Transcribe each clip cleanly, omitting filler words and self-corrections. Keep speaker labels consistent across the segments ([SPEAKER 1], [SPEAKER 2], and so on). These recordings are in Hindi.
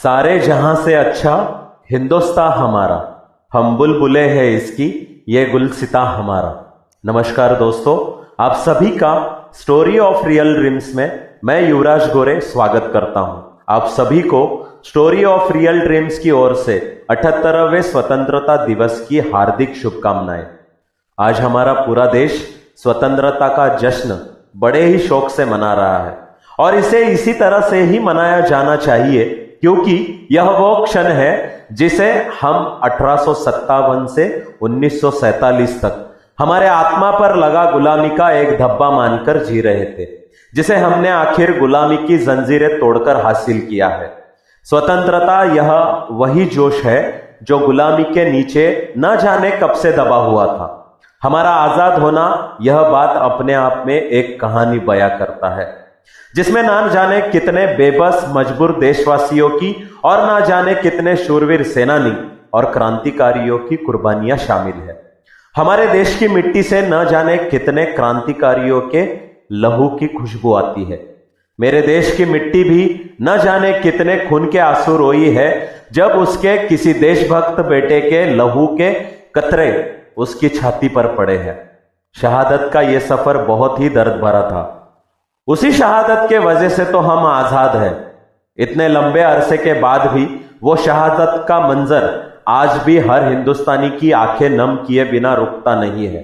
[SPEAKER 1] सारे जहां से अच्छा हिंदुस्तान हमारा, हम बुलबुलें हैं इसकी, ये गुलसिता हमारा। नमस्कार दोस्तों, आप सभी का स्टोरी ऑफ रियल ड्रीम्स में मैं युवराज गोरे स्वागत करता हूं। आप सभी को स्टोरी ऑफ रियल ड्रीम्स की ओर से 78वें स्वतंत्रता दिवस की हार्दिक शुभकामनाएं। आज हमारा पूरा देश स्वतंत्रता का जश्न बड़े ही शौक से मना रहा है और इसे इसी तरह से ही मनाया जाना चाहिए, क्योंकि यह वो क्षण है जिसे हम 1857 से 1947 तक हमारे आत्मा पर लगा गुलामी का एक धब्बा मानकर जी रहे थे, जिसे हमने आखिर गुलामी की जंजीरें तोड़कर हासिल किया है। स्वतंत्रता यह वही जोश है जो गुलामी के नीचे न जाने कब से दबा हुआ था। हमारा आजाद होना, यह बात अपने आप में एक कहानी बयां करता है, जिसमें ना जाने कितने बेबस मजबूर देशवासियों की और ना जाने कितने शूरवीर सेनानी और क्रांतिकारियों की कुर्बानियां शामिल है। हमारे देश की मिट्टी से न जाने कितने क्रांतिकारियों के लहू की खुशबू आती है। मेरे देश की मिट्टी भी न जाने कितने खून के आंसू रोई है जब उसके किसी देशभक्त बेटे के लहू के कतरे उसकी छाती पर पड़े हैं। शहादत का यह सफर बहुत ही दर्द भरा था। उसी शहादत के वजह से तो हम आजाद हैं। इतने लंबे अरसे के बाद भी वो शहादत का मंजर आज भी हर हिंदुस्तानी की आंखें नम किए बिना रुकता नहीं है।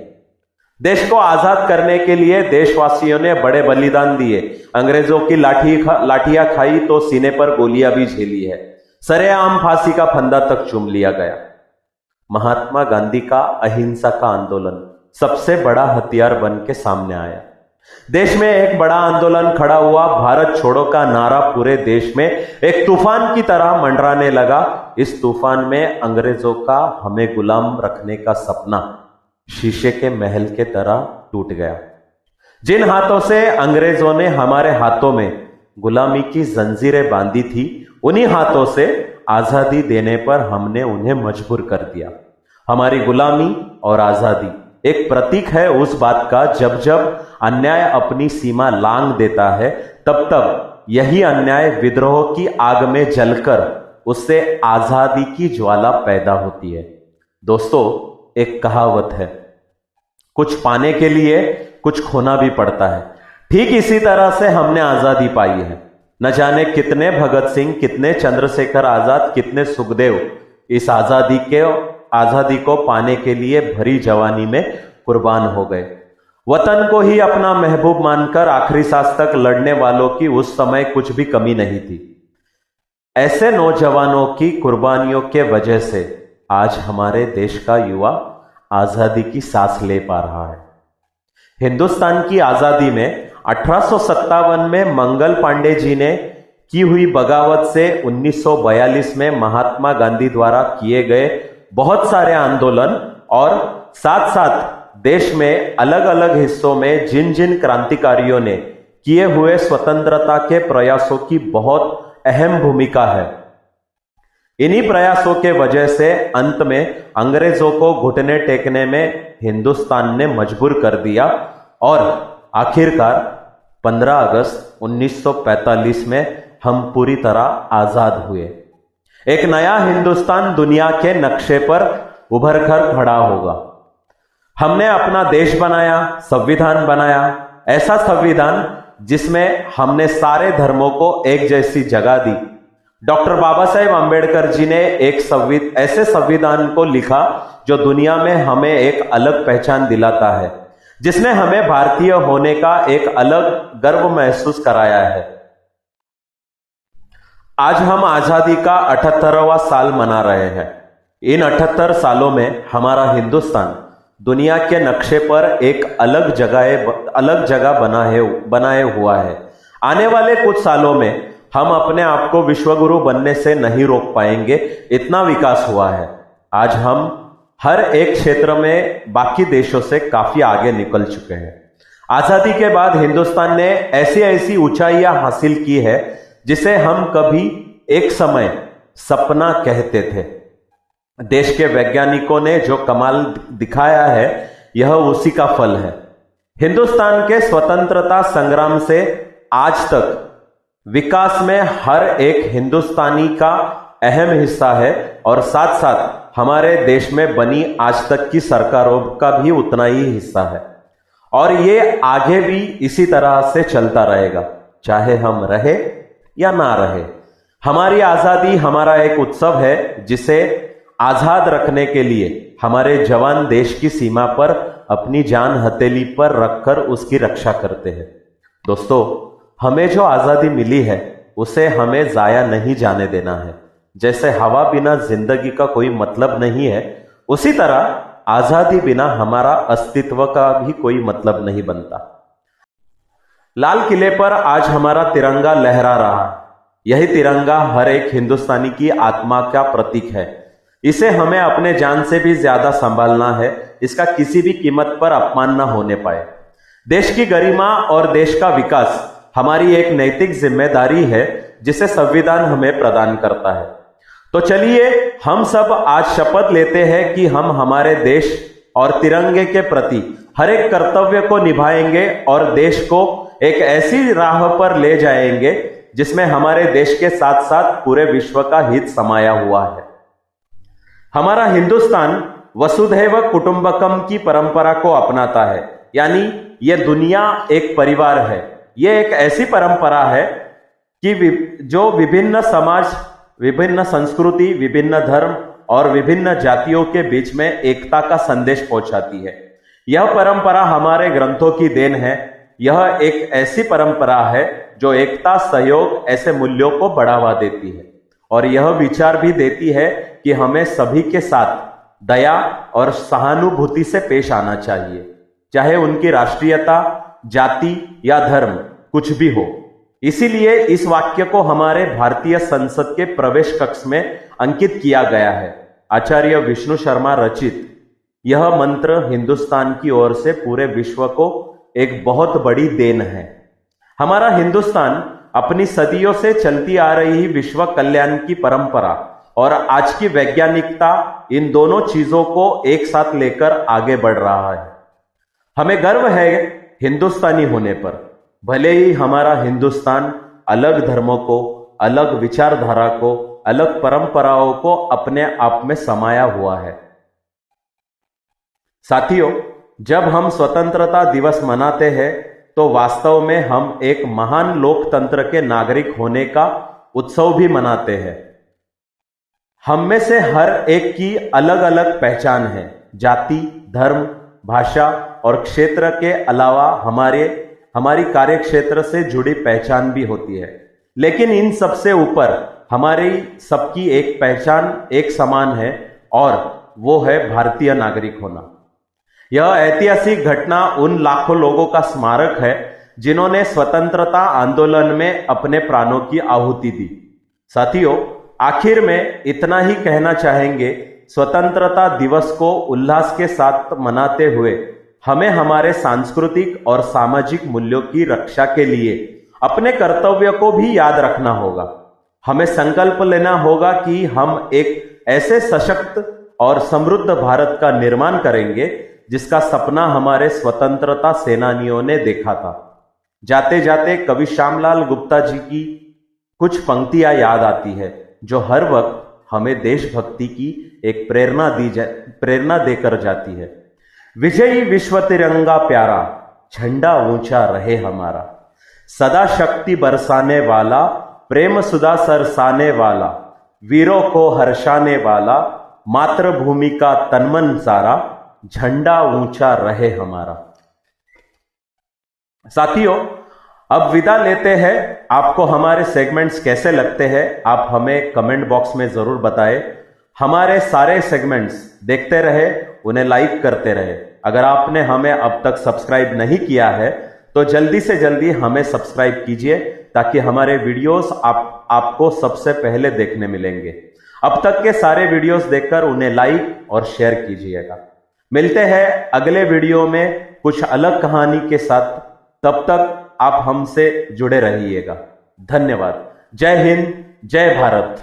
[SPEAKER 1] देश को आजाद करने के लिए देशवासियों ने बड़े बलिदान दिए। अंग्रेजों की लाठियां खाई तो सीने पर गोलियां भी झेली है। सरेआम फांसी का फंदा तक चूम लिया गया। महात्मा गांधी का अहिंसा का आंदोलन सबसे बड़ा हथियार बन के सामने आया। देश में एक बड़ा आंदोलन खड़ा हुआ। भारत छोड़ो का नारा पूरे देश में एक तूफान की तरह मंडराने लगा। इस तूफान में अंग्रेजों का हमें गुलाम रखने का सपना शीशे के महल के तरह टूट गया। जिन हाथों से अंग्रेजों ने हमारे हाथों में गुलामी की जंजीरें बांधी थी, उन्हीं हाथों से आजादी देने पर हमने उन्हें मजबूर कर दिया। हमारी गुलामी और आजादी एक प्रतीक है उस बात का, जब जब अन्याय अपनी सीमा लांघ देता है, तब तब यही अन्याय विद्रोह की आग में जलकर उससे आजादी की ज्वाला पैदा होती है। दोस्तों, एक कहावत है, कुछ पाने के लिए कुछ खोना भी पड़ता है। ठीक इसी तरह से हमने आजादी पाई है। न जाने कितने भगत सिंह, कितने चंद्रशेखर आजाद, कितने सुखदेव इस आजादी को पाने के लिए भरी जवानी में कुर्बान हो गए। वतन को ही अपना महबूब मानकर आखिरी सांस तक लड़ने वालों की उस समय कुछ भी कमी नहीं थी। ऐसे नौजवानों की कुर्बानियों के वजह से आज हमारे देश का युवा आजादी की सांस ले पा रहा है। हिंदुस्तान की आजादी में 1857 में मंगल पांडे जी ने की हुई बगावत से 1942 में महात्मा गांधी द्वारा किए गए बहुत सारे आंदोलन और साथ साथ देश में अलग अलग हिस्सों में जिन जिन क्रांतिकारियों ने किए हुए स्वतंत्रता के प्रयासों की बहुत अहम भूमिका है। इन्हीं प्रयासों के वजह से अंत में अंग्रेजों को घुटने टेकने में हिंदुस्तान ने मजबूर कर दिया और आखिरकार 15 अगस्त 1945 में हम पूरी तरह आजाद हुए। एक नया हिंदुस्तान दुनिया के नक्शे पर उभर कर खड़ा होगा। हमने अपना देश बनाया, संविधान बनाया, ऐसा संविधान जिसमें हमने सारे धर्मों को एक जैसी जगह दी। डॉक्टर बाबा साहेब आंबेडकर जी ने एक ऐसे संविधान को लिखा जो दुनिया में हमें एक अलग पहचान दिलाता है, जिसने हमें भारतीय होने का एक अलग गर्व महसूस कराया है। आज हम आजादी का 78वां साल मना रहे हैं। इन 78 सालों में हमारा हिंदुस्तान दुनिया के नक्शे पर एक अलग जगह बनाए हुआ है। आने वाले कुछ सालों में हम अपने आप को विश्वगुरु बनने से नहीं रोक पाएंगे, इतना विकास हुआ है। आज हम हर एक क्षेत्र में बाकी देशों से काफी आगे निकल चुके हैं। आजादी के बाद हिंदुस्तान ने ऐसी ऐसी ऊंचाइयां हासिल की है जिसे हम कभी एक समय सपना कहते थे। देश के वैज्ञानिकों ने जो कमाल दिखाया है, यह उसी का फल है। हिंदुस्तान के स्वतंत्रता संग्राम से आज तक विकास में हर एक हिंदुस्तानी का अहम हिस्सा है और साथ साथ हमारे देश में बनी आज तक की सरकारों का भी उतना ही हिस्सा है और ये आगे भी इसी तरह से चलता रहेगा, चाहे हम रहे या ना रहे। हमारी आजादी हमारा एक उत्सव है जिसे आजाद रखने के लिए हमारे जवान देश की सीमा पर अपनी जान हथेली पर रखकर उसकी रक्षा करते हैं। दोस्तों, हमें जो आजादी मिली है उसे हमें जाया नहीं जाने देना है। जैसे हवा बिना जिंदगी का कोई मतलब नहीं है, उसी तरह आजादी बिना हमारा अस्तित्व का भी कोई मतलब नहीं बनता। लाल किले पर आज हमारा तिरंगा लहरा रहा है। यही तिरंगा हर एक हिंदुस्तानी की आत्मा का प्रतीक है। इसे हमें अपने जान से भी ज्यादा संभालना है, इसका किसी भी कीमत पर अपमान न होने पाए। देश की गरिमा और देश का विकास हमारी एक नैतिक जिम्मेदारी है जिसे संविधान हमें प्रदान करता है। तो चलिए हम सब आज शपथ लेते हैं कि हम हमारे देश और तिरंगे के प्रति हर एक कर्तव्य को निभाएंगे और देश को एक ऐसी राह पर ले जाएंगे जिसमें हमारे देश के साथ साथ पूरे विश्व का हित समाया हुआ है। हमारा हिंदुस्तान वसुधैव कुटुंबकम की परंपरा को अपनाता है, यानी यह दुनिया एक परिवार है। यह एक ऐसी परंपरा है कि जो विभिन्न समाज, विभिन्न संस्कृति, विभिन्न धर्म और विभिन्न जातियों के बीच में एकता का संदेश पहुंचाती है। यह परंपरा हमारे ग्रंथों की देन है। यह एक ऐसी परंपरा है जो एकता, सहयोग ऐसे मूल्यों को बढ़ावा देती है और यह विचार भी देती है कि हमें सभी के साथ दया और सहानुभूति से पेश आना चाहिए, चाहे उनकी राष्ट्रीयता, जाति या धर्म कुछ भी हो। इसीलिए इस वाक्य को हमारे भारतीय संसद के प्रवेश कक्ष में अंकित किया गया है। आचार्य विष्णु शर्मा रचित यह मंत्र हिंदुस्तान की ओर से पूरे विश्व को एक बहुत बड़ी देन है। हमारा हिंदुस्तान अपनी सदियों से चलती आ रही विश्व कल्याण की परंपरा और आज की वैज्ञानिकता, इन दोनों चीजों को एक साथ लेकर आगे बढ़ रहा है। हमें गर्व है हिंदुस्तानी होने पर। भले ही हमारा हिंदुस्तान अलग धर्मों को, अलग विचारधारा को, अलग परंपराओं को अपने आप में समाया हुआ है। साथियों, जब हम स्वतंत्रता दिवस मनाते हैं तो वास्तव में हम एक महान लोकतंत्र के नागरिक होने का उत्सव भी मनाते हैं। हम में से हर एक की अलग अलग पहचान है। जाति, धर्म, भाषा और क्षेत्र के अलावा हमारी कार्य क्षेत्र से जुड़ी पहचान भी होती है, लेकिन इन सबसे ऊपर हमारी सबकी एक पहचान एक समान है और वो है भारतीय नागरिक होना। यह ऐतिहासिक घटना उन लाखों लोगों का स्मारक है जिन्होंने स्वतंत्रता आंदोलन में अपने प्राणों की आहुति दी। साथियों, आखिर में इतना ही कहना चाहेंगे, स्वतंत्रता दिवस को उल्लास के साथ मनाते हुए हमें हमारे सांस्कृतिक और सामाजिक मूल्यों की रक्षा के लिए अपने कर्तव्य को भी याद रखना होगा। हमें संकल्प लेना होगा कि हम एक ऐसे सशक्त और समृद्ध भारत का निर्माण करेंगे जिसका सपना हमारे स्वतंत्रता सेनानियों ने देखा था। जाते जाते कवि श्यामलाल गुप्ता जी की कुछ पंक्तियां याद आती है जो हर वक्त हमें देशभक्ति की एक प्रेरणा देकर जाती है। विजयी विश्व तिरंगा प्यारा, झंडा ऊंचा रहे हमारा, सदा शक्ति बरसाने वाला, प्रेम सुधा सरसाने वाला, वीरों को हर्षाने वाला, मातृभूमि का तनमन सारा, झंडा ऊंचा रहे हमारा। साथियों, अब विदा लेते हैं। आपको हमारे सेगमेंट्स कैसे लगते हैं आप हमें कमेंट बॉक्स में जरूर बताएं। हमारे सारे सेगमेंट्स देखते रहे, उन्हें लाइक करते रहे। अगर आपने हमें अब तक सब्सक्राइब नहीं किया है तो जल्दी से जल्दी हमें सब्सक्राइब कीजिए ताकि हमारे वीडियोस आपको सबसे पहले देखने मिलेंगे। अब तक के सारे वीडियोस देखकर उन्हें लाइक और शेयर कीजिएगा। मिलते हैं अगले वीडियो में कुछ अलग कहानी के साथ। तब तक आप हमसे जुड़े रहिएगा। धन्यवाद। जय हिंद, जय भारत।